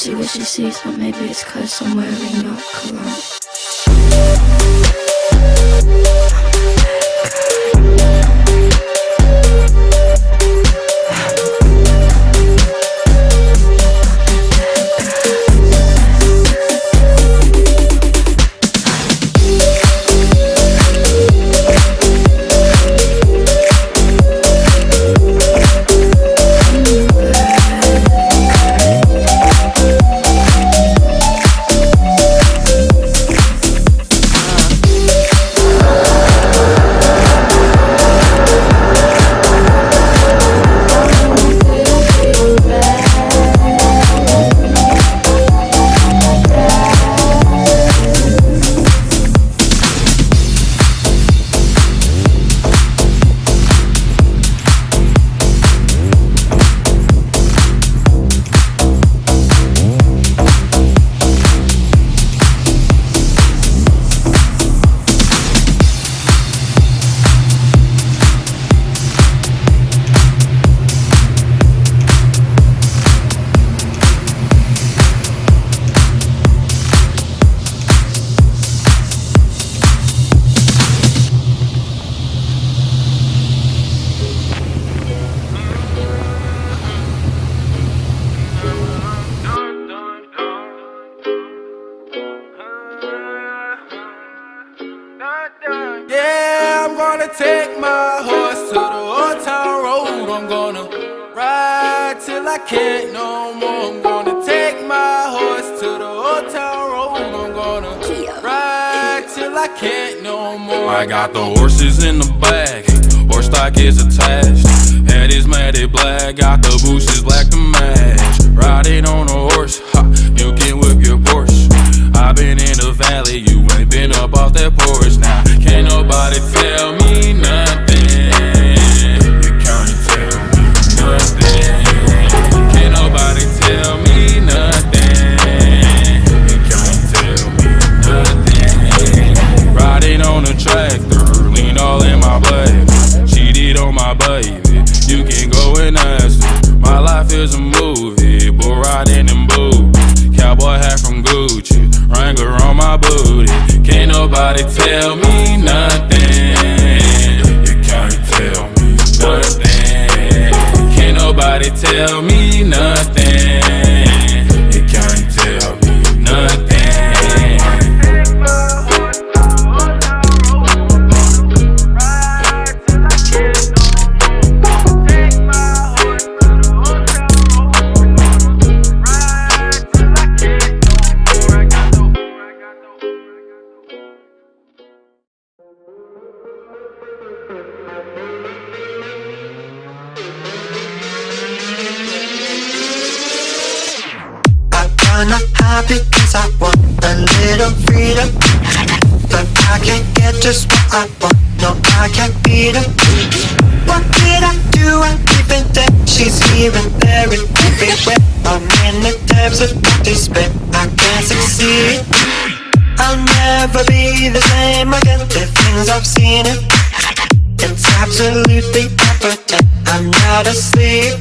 see what she sees, but maybe it's 'cause I'm wearing your cologne. Yeah, I'm gonna take my horse to the old town road. I'm gonna ride till I can't no more. I'm gonna take my horse to the old town road. I'm gonna ride till I can't no more. I got the horses in the back, horse stock is attached. Head is matted black, got the bushes black to match. Riding on a horse, ha, you can whip your Porsche. I've been in the valley, you ain't been up off that porch. Now, can't nobody tell me nothing. You can't tell me nothing. Can't nobody tell me nothing. You can't tell me nothing. Riding on a tractor, lean all in my blood. Cheated on my baby, you can go and ask her. My life is a movie, bull riding in boots. Cowboy hat from Gucci, Wrangler on my booty. Can't nobody tell me nothing. You can't tell me nothing. Can't nobody tell me nothing. You can't tell me nothing. I'm not happy cause I want a little freedom, but I can't get just what I want, no I can't beat her. What did I do? I even dead. She's here and there and everywhere. I'm in the depths of despair, I can't succeed. I'll never be the same again. The things I've seen it, it's absolutely evident. I'm not asleep.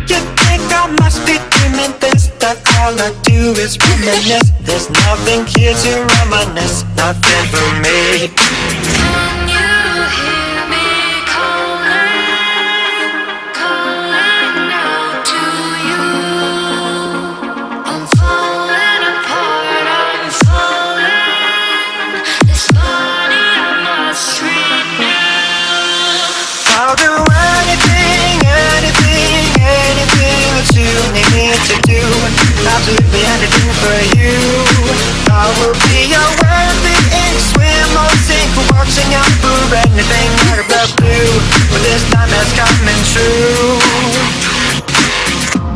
You think I must be dreaming this, that all I do is reminisce. There's nothing here to reminisce, nothing for me. Can you hear me calling, calling out to you? I'm falling apart, I'm falling. This body I must renew. I'll do anything, anything, anything that you need to do. Absolutely anything for you. I will be your worthy ink, swim or sink, watching out for anything out of the blue. But this time it's coming true.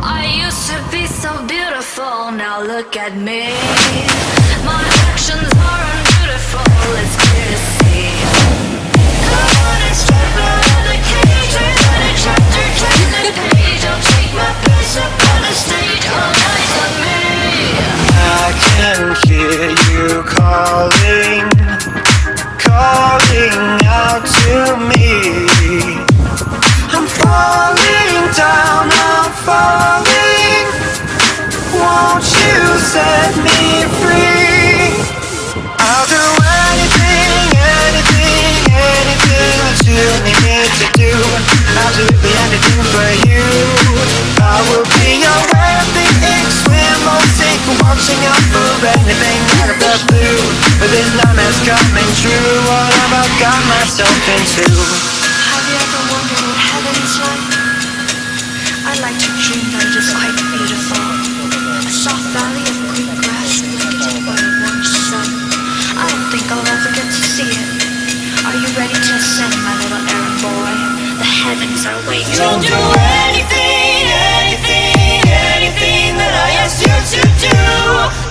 I used to be so beautiful, now look at me. My actions are unbeautiful, it's clear to see. I wanna step out of the cage, rewrite a chapter, turn the page. I'll take my place up on the stage, all eyes on me. I can hear you calling, calling out to me. I'm falling down, I'm falling. won't you set me free? I'll do anything, anything, anything that you need me to do. Absolutely anything for you. I will be your everything, swim or sink, watching out for anything out of the blue. But this nightmare's coming true. What have I got myself into? Have you ever wondered what heaven is like? I like to dream that it is quite beautiful. A soft valley of green grass blanketed by a warm sun. I don't think I'll ever get to see it. Are you ready to ascend, my little errand boy? The heavens are waiting. You'll do anything, anything, anything that I ask you to do,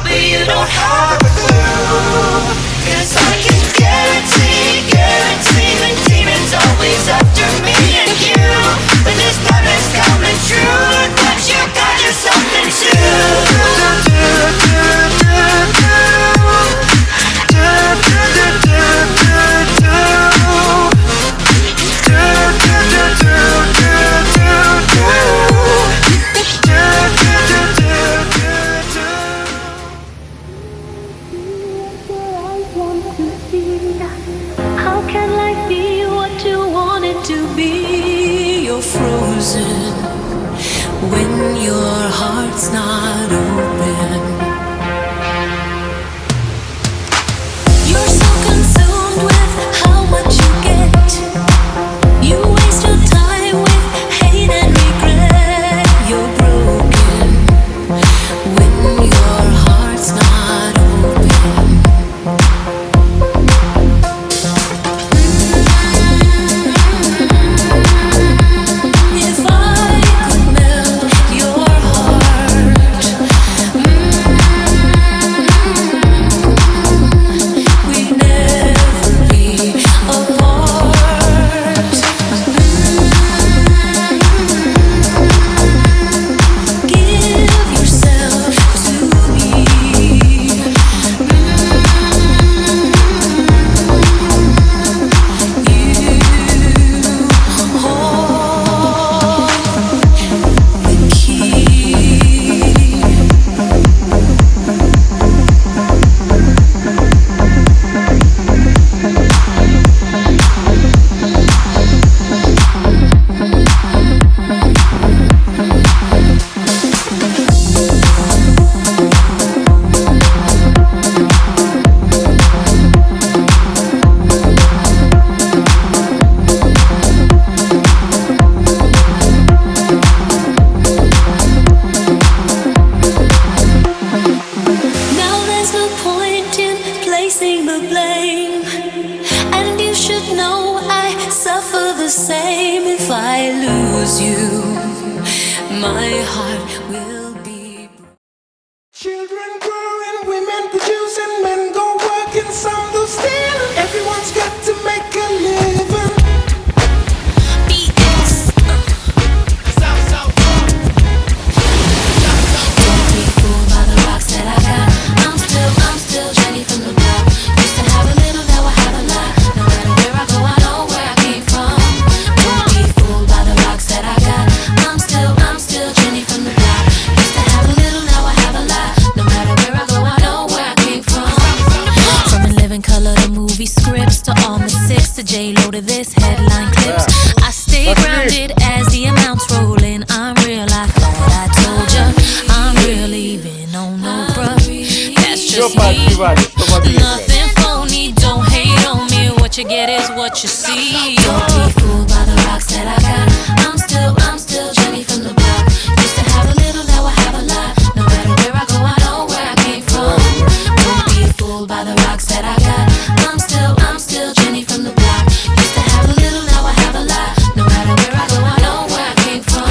but you don't have a clue. 'Cause I can guarantee, guarantee the demons always after me and you. But this time it's coming true. Look what you got yourself into. How can life be what you want it to be? You're frozen when your heart's not open. You're so consumed with how much you get. You waste your time with hate and regret. You're broken when your heart's not open. If I could melt your heart, we'd never be apart. Give yourself to me. You hold the key. Now there's no point in placing the blame, and you should know I suffer the same. If I lose you, my heart will be. Children growing, women producing, men go working, some do stealing. Everyone's got to make a living. Don't be fooled by the rocks that I got. I'm still Jenny from the block. Used to have a little, now I have a lot. No matter where I go, I know where I came from. Don't be fooled by the rocks that I got. I'm still Jenny from the block. Used to have a little, now I have a lot. No matter where I go, I know where I came from. From In Living Color to movie scripts to all the six to J-Lo to this headline clips. I stay grounded as the amounts roll in. I'm real, I thought I told ya. I'm real even on no bruh. That's just me. Nothing phony, don't hate on me. What you get is what you see. Don't be fooled by the rocks that I got. I'm still Jenny from the block. Used to have a little, now I have a lot. No matter where I go, I know where I came from. Don't be fooled by the rocks that I got. I'm still Jenny from the block. Used to have a little, now I have a lot. No matter where I go, I know where I came from.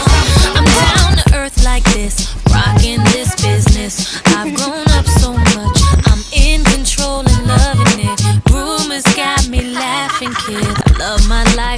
I'm down to earth like this, rocking this business. I've grown up so much, I'm in control and loving it. Rumors got me laughing, kid. I love my life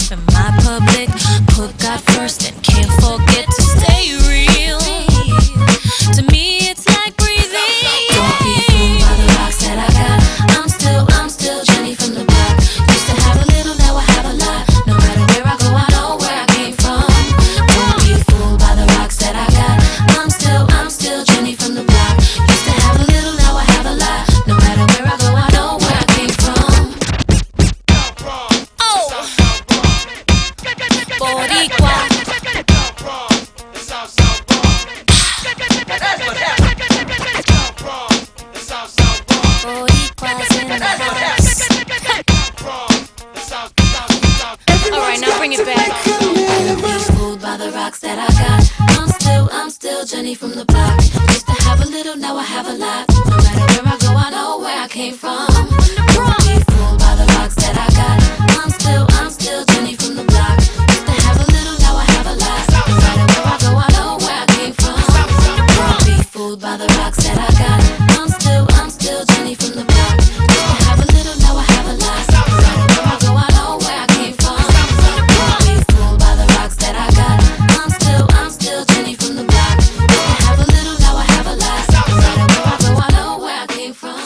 still Jenny from the block. Used to have a little, now I have a lot. No matter where I go, I know where I came from. Don't be fooled by the rocks that I got. I'm still Jenny from the block. Used to have a little, now I have a lot. No matter where I go, I know where I came from. Don't be fooled by the rocks that I got. I'm still Jenny from the block. Used to have a little, now I have a lot. No matter where I go, I know where I came from. Don't be fooled by the rocks that I got. I'm still Jenny from the block. Used to have a little, now I have a lot. No matter where I go, I know where I came from.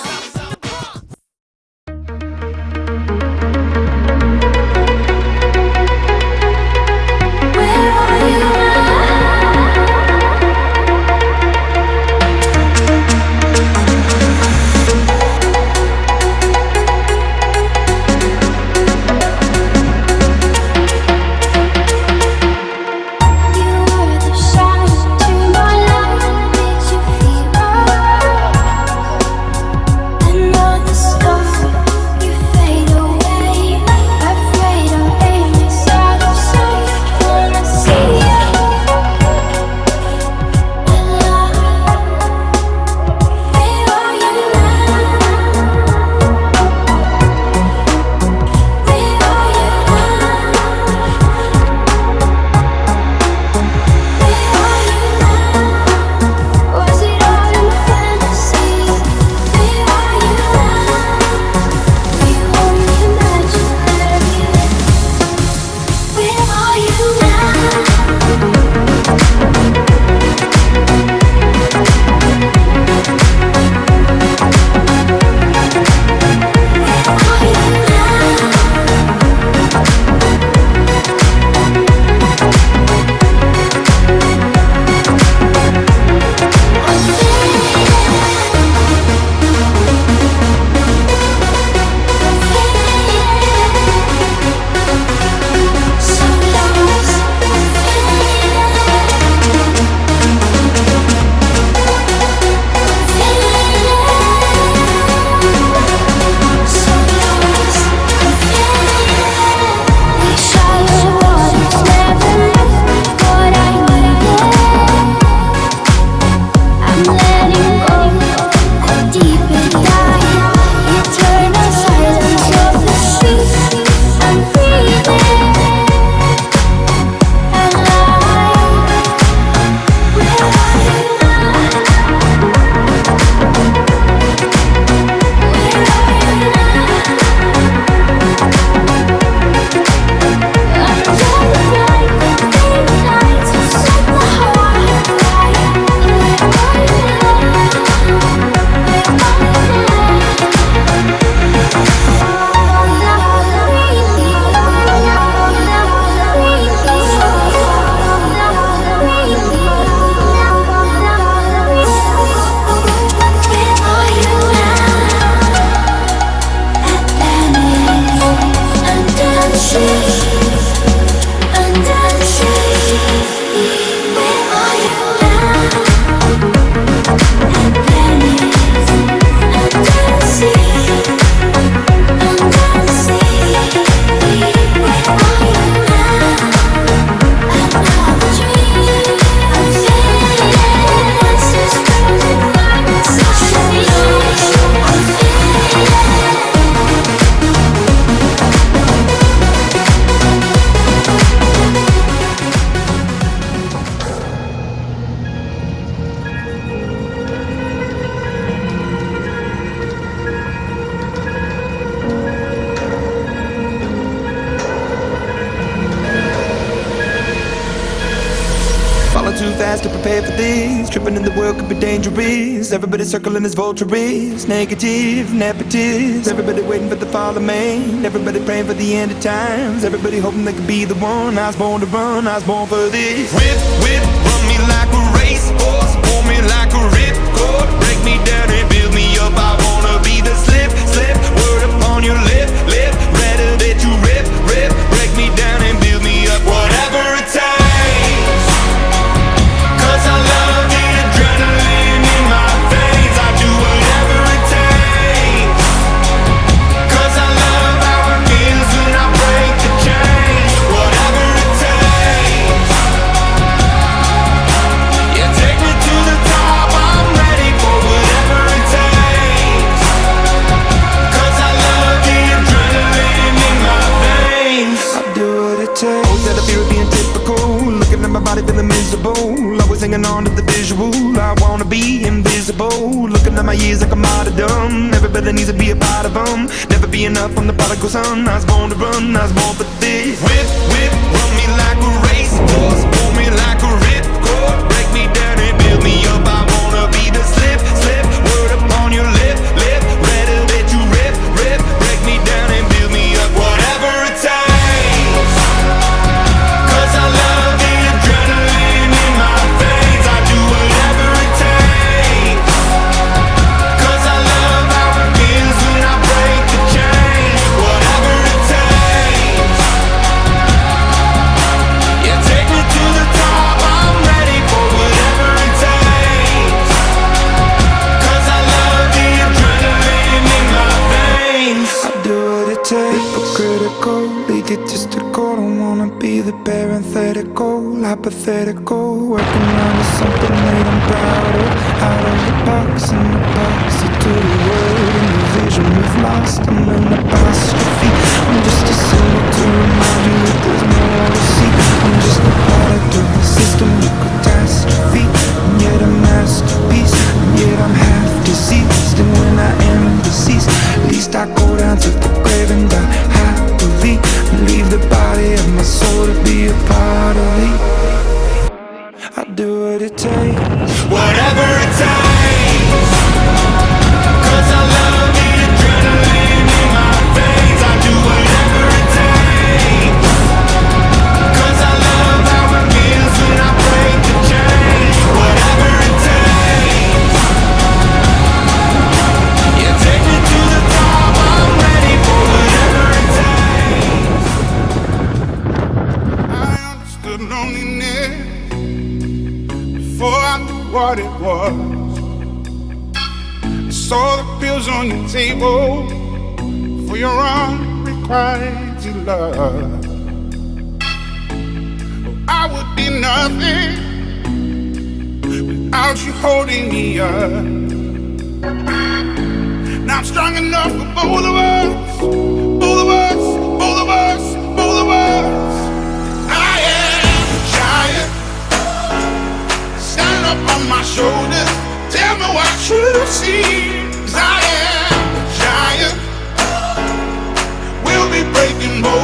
Too fast to prepare for this. Tripping in the world could be dangerous. Everybody circling as vultures. Negative, nepotist. Everybody waiting for the fall of man. Everybody praying for the end of times. Everybody hoping they could be the one. I was born to run, I was born for this. Whip, whip, run me like a racehorse. Pull me like a ripcord. Break me down and build me up. I wanna be the slip, slip. Word upon your lip, lip. Better that you rip, rip. Break me down and build me up. Whatever it takes. I love the adrenaline in my veins. I do whatever it takes. 'Cause I love how it feels when I break the chains. Whatever it takes. Yeah, take me my years like a martyrdom. Everybody needs to be a part of them. Never be enough, I'm the prodigal son. I was born to run, I was born for this. Whip, whip, run me like a racehorse, pull me like a ripcord, break me down and build me up. I wanna be the slip, slip, word upon your lip, lip, better that you rip, rip, break me down and build me up. Whatever it takes, 'cause I love the adrenaline in my veins. I do whatever it takes, 'cause I love how it feels when I break the chains. Whatever it takes, yeah, take me to the top. I'm ready for whatever it takes, 'cause I love the adrenaline in my veins. I do what it takes, but critical, egotistical. Don't wanna be the parenthetical, hypothetical, working on something that I'm proud of. Out of the box, in the box, to the world, in the vision we've lost. I'm an apostrophe, I'm just a symbol to remind you that there's more to see. I'm just a product of the system of catastrophe, and yet a masterpiece, and yet I'm half deceased. And when I am deceased, at least I go down to the grave and die happily, and leave the body of my soul to be a part of me. I do what it takes, whatever it takes, 'cause I love the adrenaline in my veins. I do whatever it takes, 'cause I love how it feels when I break the chains. Whatever it takes, yeah, take me to the top. I'm ready for whatever it takes. I understood loneliness before I knew what it was. I saw the pills on your table for your unrequited love. Oh, I would be nothing without you holding me up. Now I'm strong enough for both of us, both of us, both of us, both of us. I am a giant. Stand up on my shoulders, tell me what you see. 'Cause I am a giant. We'll be breaking both